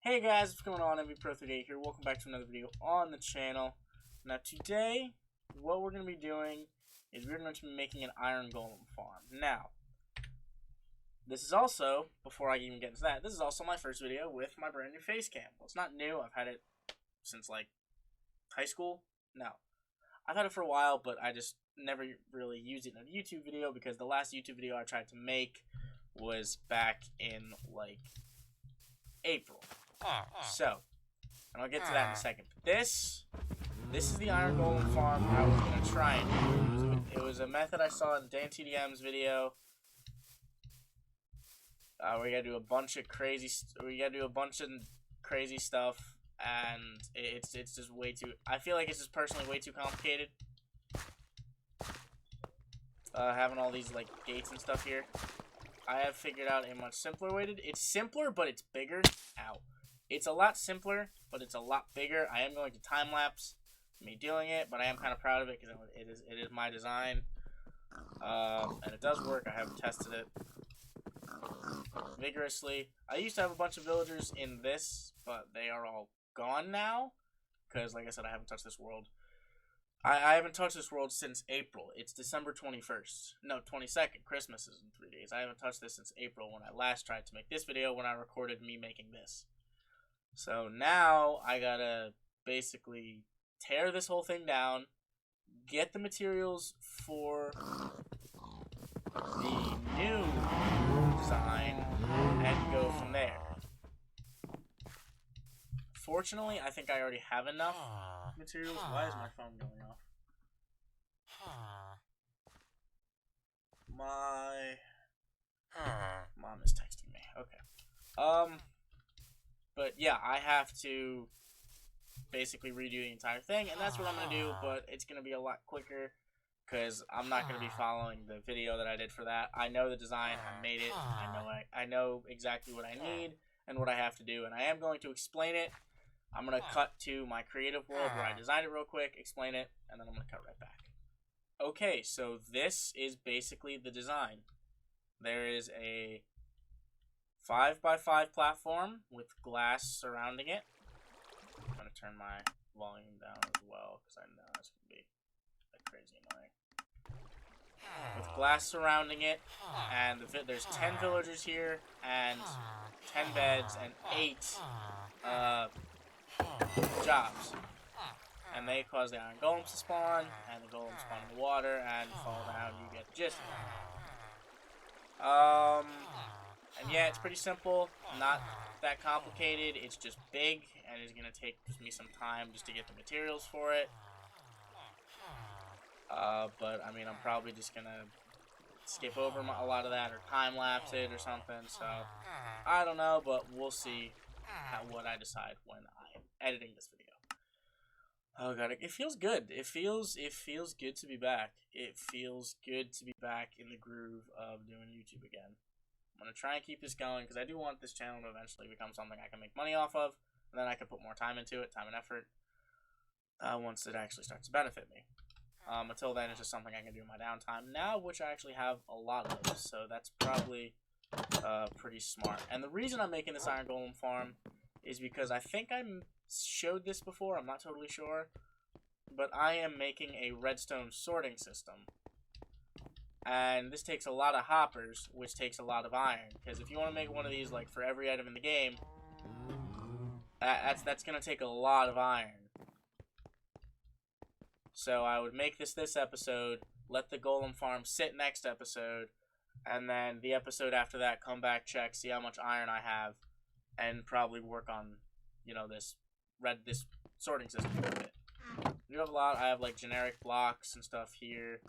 Hey guys, what's going on? MVPro38 here. Welcome back to another video on the channel. Now today, what we're going to be doing is we're going to be making an Iron Golem farm. Now, this is also, before I even get into that, this is also my first video with my brand new face cam. Well, it's not new. I've had it since like high school. No, I've had it for a while, but I just never really used it in a YouTube video because the last YouTube video I tried to make was back in like April. So, and I'll get to that in a second. But this is the Iron Golem farm I was going to try and do. It was a method I saw in Dan TDM's video. We gotta do a bunch of crazy stuff, and it's just way too. I feel like it's just personally way too complicated. Having all these like gates and stuff here. I have figured out a much simpler way to do it. It's simpler, but it's bigger. Ow. It's a lot simpler, but it's a lot bigger. I am going to time-lapse me doing it, but I am kind of proud of it because it is my design. And it does work. I have tested it vigorously. I used to have a bunch of villagers in this, but they are all gone now. Because, like I said, I haven't touched this world. I haven't touched this world since April. It's December 21st. No, 22nd. Christmas is in 3 days. I haven't touched this since April when I last tried to make this video when I recorded me making this. So now I gotta basically tear this whole thing down, get the materials for the new design, and go from there. Fortunately, I think I already have enough materials. Why is my phone going off? My mom is texting me. Okay. But yeah, I have to basically redo the entire thing, and that's what I'm gonna do. But it's gonna be a lot quicker because I'm not gonna be following the video that I did for that. I know the design. I made it. I know exactly what I need and what I have to do, and I am going to explain it. I'm going to cut to my creative world where I designed it real quick, explain it, and then I'm going to cut right back. Okay, so this is basically the design. There is a 5x5 platform with glass surrounding it. I'm going to turn my volume down as well because I know it's going to be like crazy annoying. With glass surrounding it, and there's 10 villagers here, and 10 beds, and 8 jobs, and they cause the Iron Golems to spawn, and the Golems spawn in the water and fall down. You get the gist. And yeah, it's pretty simple, not that complicated. It's just big, and it's gonna take me some time just to get the materials for it. But I mean, I'm probably just gonna skip over a lot of that or time lapse it or something. So I don't know, but we'll see what I decide when I am editing this video. Oh god, it feels good. It feels good to be back. It feels good to be back in the groove of doing YouTube again. I'm gonna try and keep this going because I do want this channel to eventually become something I can make money off of, and then I can put more time into it, time and effort, once it actually starts to benefit me. Until then, it's just something I can do in my downtime now, which I actually have a lot of, so that's probably pretty smart. And the reason I'm making this Iron Golem farm is because I think I showed this before, I'm not totally sure, but I am making a redstone sorting system. And this takes a lot of hoppers, which takes a lot of iron, because if you want to make one of these like for every item in the game, that's going to take a lot of iron. So I would make this episode, let the Golem farm sit next episode, and then the episode after that, come back, check, see how much iron I have, and probably work on, you know, this sorting system a bit. You have a lot. I have like generic blocks and stuff here,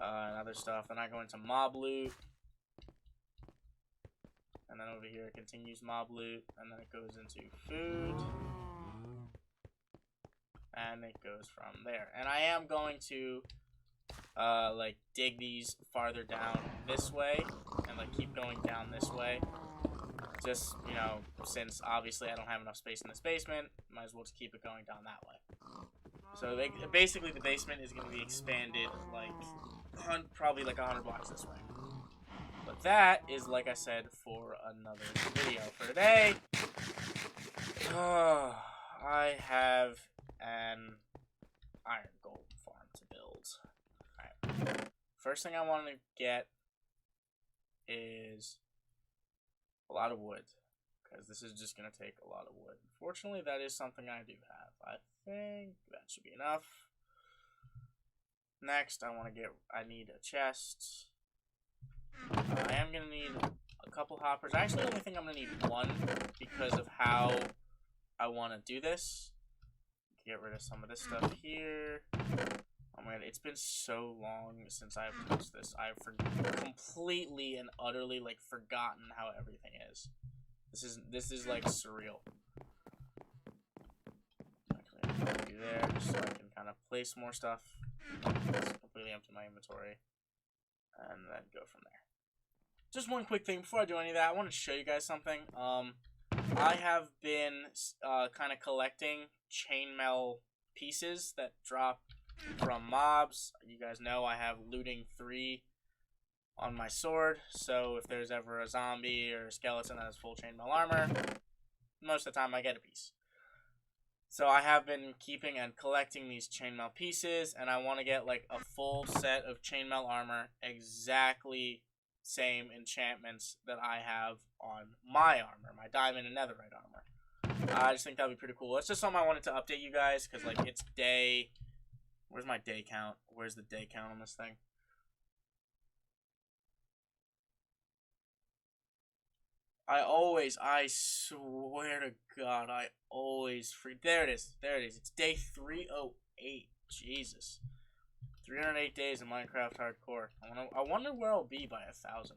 and other stuff. Then I go into mob loot, and then over here it continues mob loot, and then it goes into food, and it goes from there. And I am going to like dig these farther down this way, and like keep going down this way. Just, you know, since obviously I don't have enough space in this basement, might as well just keep it going down that way. So basically the basement is going to be expanded like probably like 100 blocks this way. But that is, like I said, for another video. For today, I have an Iron Golem farm to build. Alright. First thing I want to get is a lot of wood, because this is just going to take a lot of wood. Fortunately, that is something I do have. I think that should be enough. Next, I need a chest. I am going to need a couple hoppers. I actually only think I'm going to need one because of how I want to do this. Get rid of some of this stuff here. Oh my god, it's been so long since I've touched this. I've completely and utterly like forgotten how everything is. This is like surreal. Actually, I'm gonna do there just so I can kind of place more stuff. Just completely empty my inventory, and then go from there. Just one quick thing before I do any of that, I want to show you guys something. I have been kind of collecting chainmail pieces that drop from mobs. You guys know I have looting 3 on my sword, so if there's ever a zombie or a skeleton that has full chainmail armor, most of the time I get a piece. So I have been keeping and collecting these chainmail pieces, and I want to get like a full set of chainmail armor, exactly same enchantments that I have on my armor, my diamond and netherite armor. I just think that'd be pretty cool. It's just something I wanted to update you guys, because like it's day. Where's my day count? Where's the day count on this thing? I swear to God, I always there it is. There it is. It's day 308. Jesus. 308 days in Minecraft Hardcore. I wonder where I'll be by 1,000.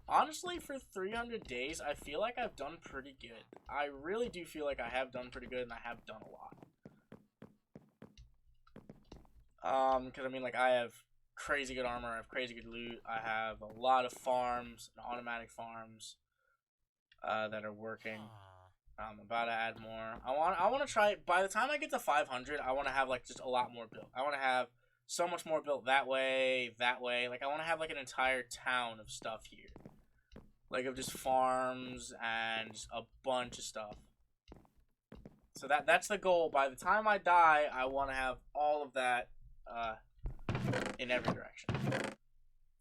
Honestly, for 300 days, I feel like I've done pretty good. I really do feel like I have done pretty good, and I have done a lot. Because I mean, like, I have crazy good armor, I have crazy good loot, I have a lot of farms, and automatic farms, that are working. I'm about to add more. I want to try, by the time I get to 500, I want to have, like, just a lot more built. I want to have so much more built that way. Like, I want to have, like, an entire town of stuff here. Like, of just farms and just a bunch of stuff. So that's the goal. By the time I die, I want to have all of that in every direction.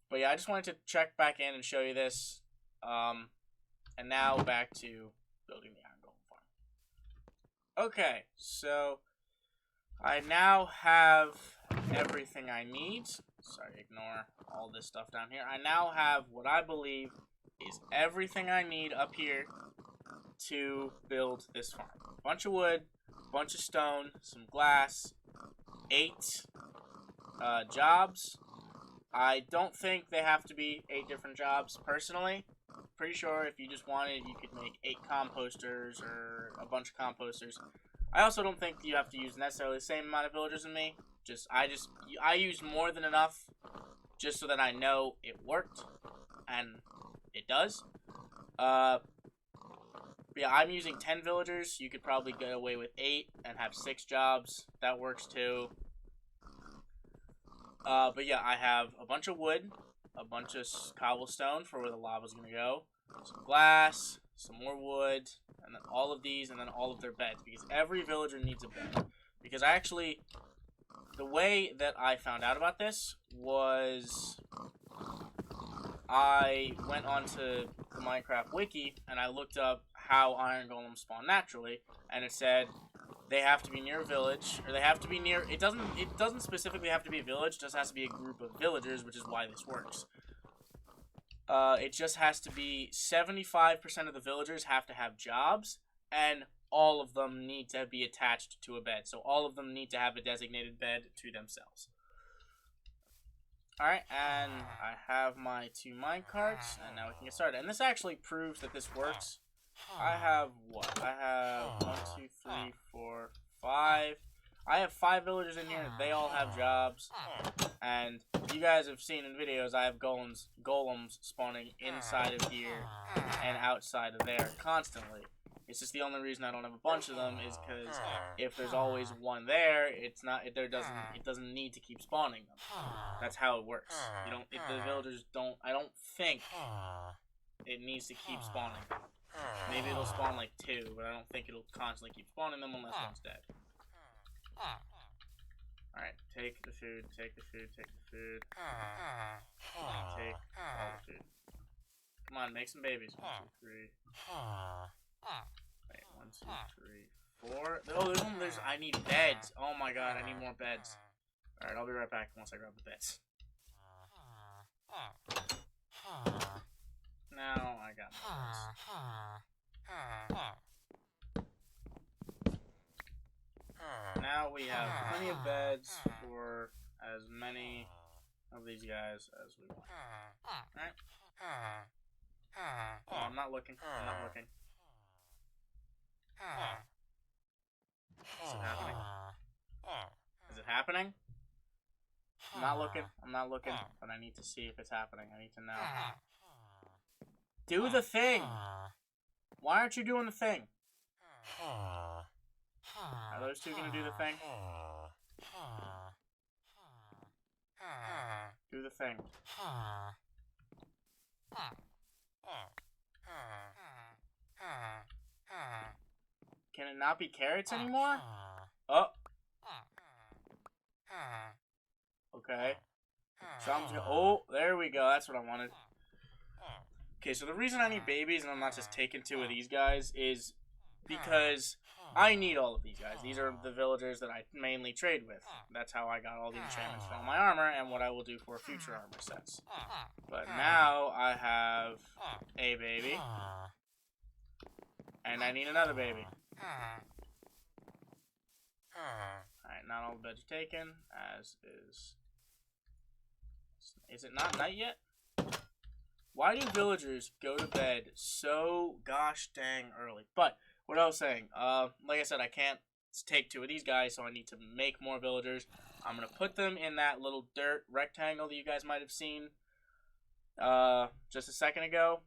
But yeah, I just wanted to check back in and show you this. And now back to building the Iron Golem farm. Okay, so I now have everything I need. Sorry, ignore all this stuff down here. I now have what I believe is everything I need up here to build this farm. A bunch of wood, a bunch of stone, some glass, 8 jobs. I don't think they have to be 8 different jobs, personally. Pretty sure if you just wanted, you could make 8 composters or a bunch of composters. I also don't think you have to use necessarily the same amount of villagers as me. I use more than enough just so that I know it worked, and it does. Yeah, I'm using 10 villagers. You could probably get away with 8 and have 6 jobs. That works too. But yeah, I have a bunch of wood, a bunch of cobblestone for where the lava's gonna go, some glass, some more wood, and then all of these, and then all of their beds, because every villager needs a bed. Because the way that I found out about this was I went onto the Minecraft wiki and I looked up how iron golems spawn naturally, and it said they have to be near a village, or they have to be near. It doesn't specifically have to be a village. It just has to be a group of villagers, which is why this works. It just has to be 75% of the villagers have to have jobs, and all of them need to be attached to a bed. So all of them need to have a designated bed to themselves. Alright, and I have my 2 minecarts, and now we can get started. And this actually proves that this works. I have what? I have 1, 2, 3, 4, 5. I have 5 villagers in here. They all have jobs. And you guys have seen in videos, I have golems spawning inside of here and outside of there constantly. It's just the only reason I don't have a bunch of them is because if there's always one there, it doesn't need to keep spawning them. That's how it works. The villagers don't. I don't think it needs to keep spawning. Maybe it'll spawn like 2, but I don't think it'll constantly keep spawning them unless one's dead. Alright, take the food, take the food, take the food. Take all the food. Come on, make some babies. 1, 2, 3. Wait, 1, 2, 3, 4. Oh, I need beds. Oh my god, I need more beds. Alright, I'll be right back once I grab the beds. Now I got my beds. Now we have plenty of beds for as many of these guys as we want. Alright. Oh, I'm not looking. I'm not looking. Is it happening? Is it happening? I'm not looking. I'm not looking. But I need to see if it's happening. I need to know. Do the thing! Why aren't you doing the thing? Are those two gonna do the thing? Do the thing. Can it not be carrots anymore? Oh. Okay. So I'm just gonna, oh, there we go. That's what I wanted. Okay, so the reason I need babies and I'm not just taking 2 of these guys is because I need all of these guys. These are the villagers that I mainly trade with. That's how I got all the enchantments for all my armor and what I will do for future armor sets. But now I have a baby. And I need another baby. Alright, not all the beds are taken, as is... Is it not night yet? Why do villagers go to bed so gosh dang early? But, what I was saying, like I said, I can't take 2 of these guys, so I need to make more villagers. I'm going to put them in that little dirt rectangle that you guys might have seen just a second ago.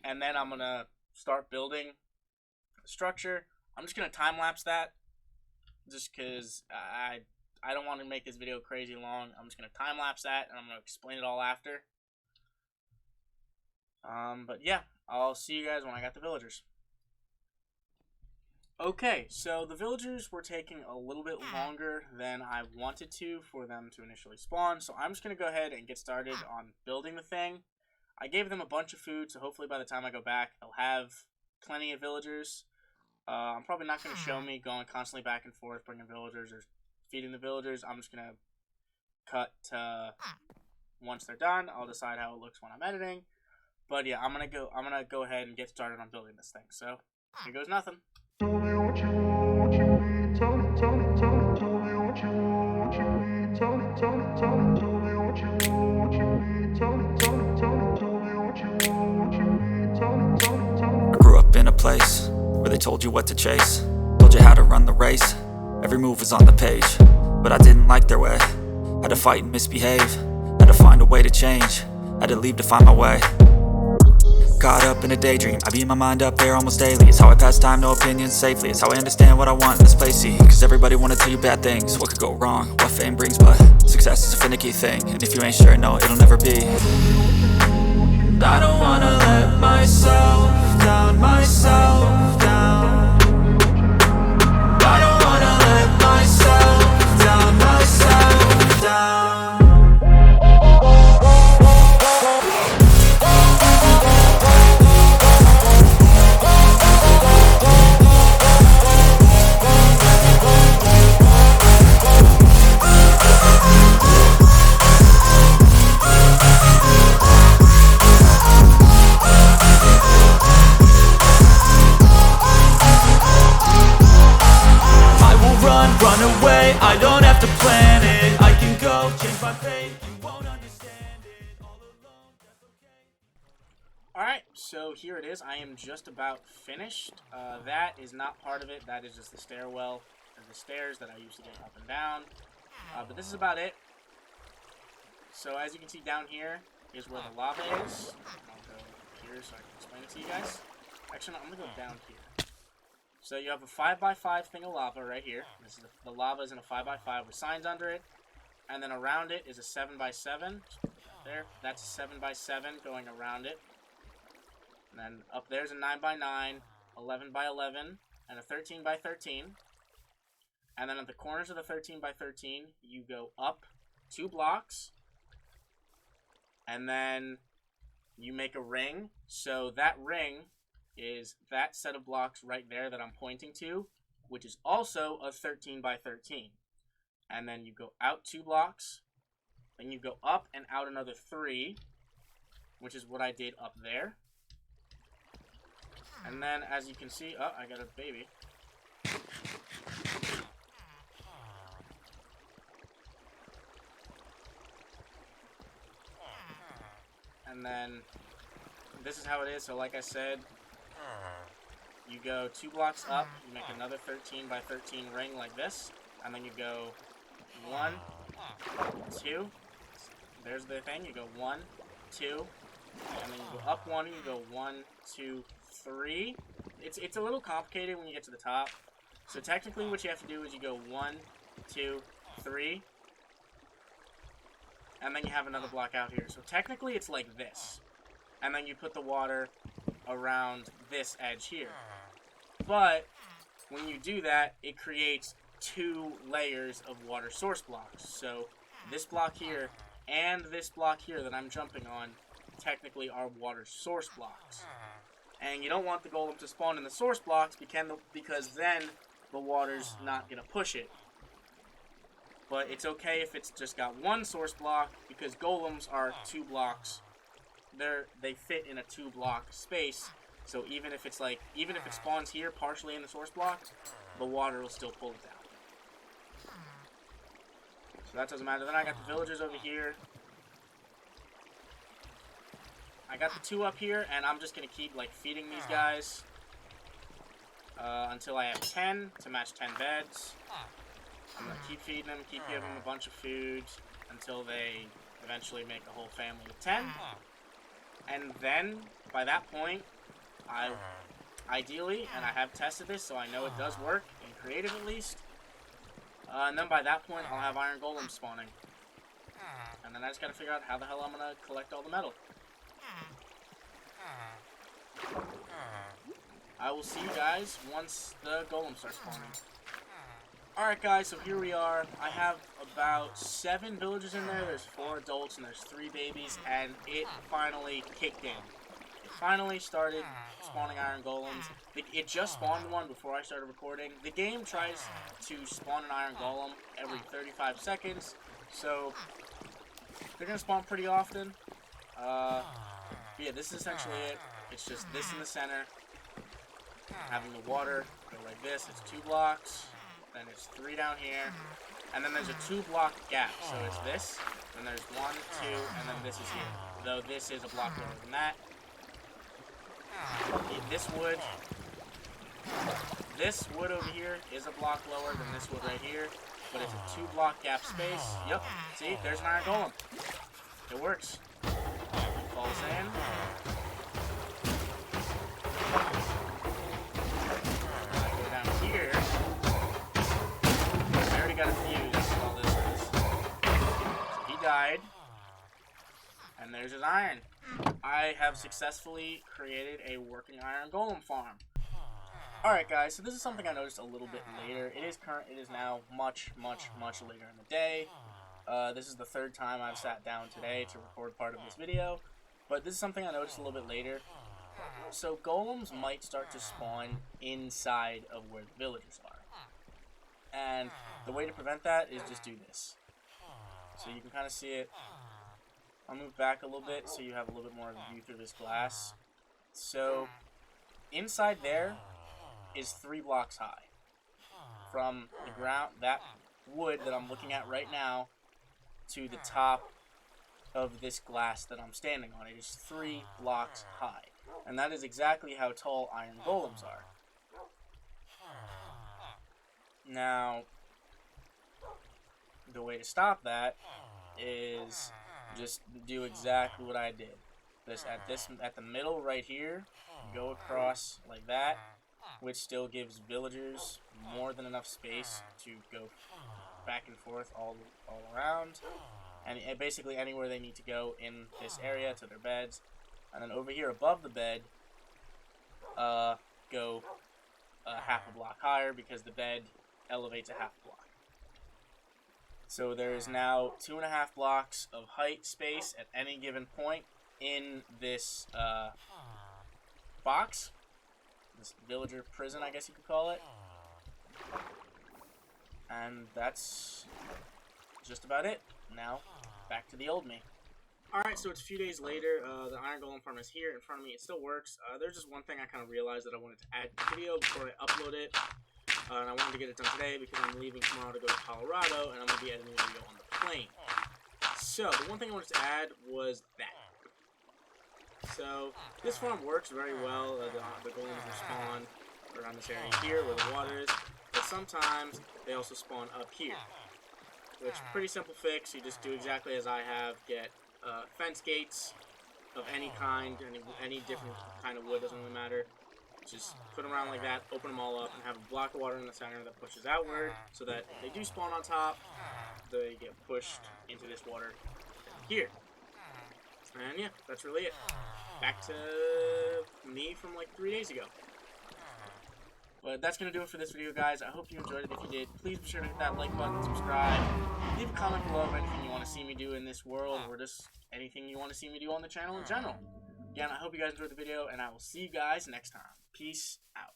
And then I'm going to start building a structure. I'm just going to time-lapse that, just because I don't want to make this video crazy long. I'm just going to time-lapse that, and I'm going to explain it all after. But yeah, I'll see you guys when I got the villagers. Okay, so the villagers were taking a little bit longer than I wanted to for them to initially spawn, so I'm just going to go ahead and get started on building the thing. I gave them a bunch of food, so hopefully by the time I go back, they'll have plenty of villagers. I'm probably not going to show me going constantly back and forth, bringing villagers or feeding the villagers. I'm just going to cut once they're done. I'll decide how it looks when I'm editing. But yeah, I'm gonna go ahead and get started on building this thing. So here goes nothing. Tell me what you need. Tell me what you need. Tell me what you need. Tell me what you need. I grew up in a place where they told you what to chase, told you how to run the race. Every move was on the page, but I didn't like their way. Had to fight and misbehave, had to find a way to change, had to leave to find my way. Caught up in a daydream, I beat my mind up there almost daily. It's how I pass time, no opinions safely. It's how I understand what I want in this place, see. Cause everybody wanna tell you bad things, what could go wrong, what fame brings. But success is a finicky thing, and if you ain't sure, no, it'll never be. I don't wanna let myself down, myself down. I don't wanna let myself down, myself down. Run away, I don't have to plan it. I can go change my fate, you won't understand it. All alone, that's okay. Alright, so here it is. I am just about finished. That is not part of it. That is just the stairwell, or the stairs that I used to get up and down. But this is about it. So as you can see down here is where the lava is. I'll go here so I can explain it to you guys. Actually, no, I'm going to go down here. So you have a 5x5 thing of lava right here. This is the lava is in a 5x5 with signs under it. And then around it is a 7x7. There. That's a 7x7 going around it. And then up there's a 9 by 9, 11 by 11, and a 13 by 13. And then at the corners of the 13 by 13, you go up 2 blocks. And then you make a ring. So that ring is that set of blocks right there that I'm pointing to, which is also a 13 by 13. And then you go out 2 blocks. Then you go up and out another 3, which is what I did up there. And then, as you can see, oh, I got a baby. And then, this is how it is. So like I said, you go 2 blocks up, you make another 13 by 13 ring like this, and then you go 1, 2, there's the thing, you go 1, 2, and then you go up 1, you go 1, 2, 3. It's a little complicated when you get to the top. So technically what you have to do is you go 1, 2, 3, and then you have another block out here. So technically it's like this. And then you put the water around this edge here. But when you do that, it creates 2 layers of water source blocks. So this block here and this block here that I'm jumping on technically are water source blocks. And you don't want the golem to spawn in the source blocks because then the water's not going to push it. But it's okay if it's just got 1 source block, because golems are 2 blocks. They fit in a 2 block space. So even if it spawns here partially in the source block, the water will still pull it down. So that doesn't matter. Then I got the villagers over here. I got the 2 up here, and I'm just gonna keep like feeding these guys until I have 10 to match 10 beds. I'm gonna keep feeding them, keep giving them a bunch of food until they eventually make a whole family of 10. And then by that point, ideally, and I have tested this, so I know it does work in creative at least. And then by that point, I'll have Iron Golems spawning. And then I just gotta figure out how the hell I'm gonna collect all the metal. I will see you guys once the golems start spawning. Alright guys, so here we are. I have about 7 villagers in there. There's 4 adults and there's 3 babies, and it finally kicked in. It finally started spawning Iron Golems. It just spawned one before I started recording. The game tries to spawn an Iron Golem every 35 seconds, so they're going to spawn pretty often. Yeah, this is essentially it. It's just this in the center, having the water go like this. It's 2 blocks, then it's 3 down here, and then there's a 2 block gap. So it's this, then there's 1, 2, and then this is here. Though this is a block lower than that. This wood over here is a block lower than this wood right here, but it's a 2 block gap space. Yep, see, there's an Iron Golem. It works. Falls in. I go down here. I already got a fuse, that's all this is. So he died. And there's his iron. I have successfully created a working Iron Golem farm. Alright guys, so this is something I noticed a little bit later. It is now much later in the day. This is the 3rd time I've sat down today to record part of this video. But this is something I noticed a little bit later. So golems might start to spawn inside of where the villagers are. And the way to prevent that is just do this. So you can kind of see it. I'll move back a little bit so you have a little bit more of a view through this glass. So inside there is 3 blocks high. From the ground, that wood that I'm looking at right now, to the top of this glass that I'm standing on. It is 3 blocks high. And that is exactly how tall Iron Golems are. Now, the way to stop that is just do exactly what I did. At the middle right here, go across like that, which still gives villagers more than enough space to go back and forth all around, and basically anywhere they need to go in this area to their beds. And then over here above the bed, go half a block higher because the bed elevates a half block. So there is now 2.5 blocks of height space at any given point in this box. This villager prison, I guess you could call it. And that's just about it. Now, back to the old me. Alright, so it's a few days later. The Iron Golem farm is here in front of me. It still works. There's just one thing I kind of realized that I wanted to add to the video before I upload it. And I wanted to get it done today because I'm leaving tomorrow to go to Colorado, and I'm going to be editing a video on the plane. So, the one thing I wanted to add was that. So, this farm works very well. The golems will spawn around this area here where the water is, but sometimes they also spawn up here. Which, pretty simple fix. You just do exactly as I have. Get fence gates of any kind, any different kind of wood, doesn't really matter. Just put them around like that, open them all up, and have a block of water in the center that pushes outward, so that if they do spawn on top, they get pushed into this water here. And yeah, that's really it. Back to me from like 3 days ago. But that's going to do it for this video, guys. I hope you enjoyed it. If you did, please be sure to hit that like button, subscribe, leave a comment below of anything you want to see me do in this world, or just anything you want to see me do on the channel in general. Again, I hope you guys enjoyed the video, and I will see you guys next time. Peace out.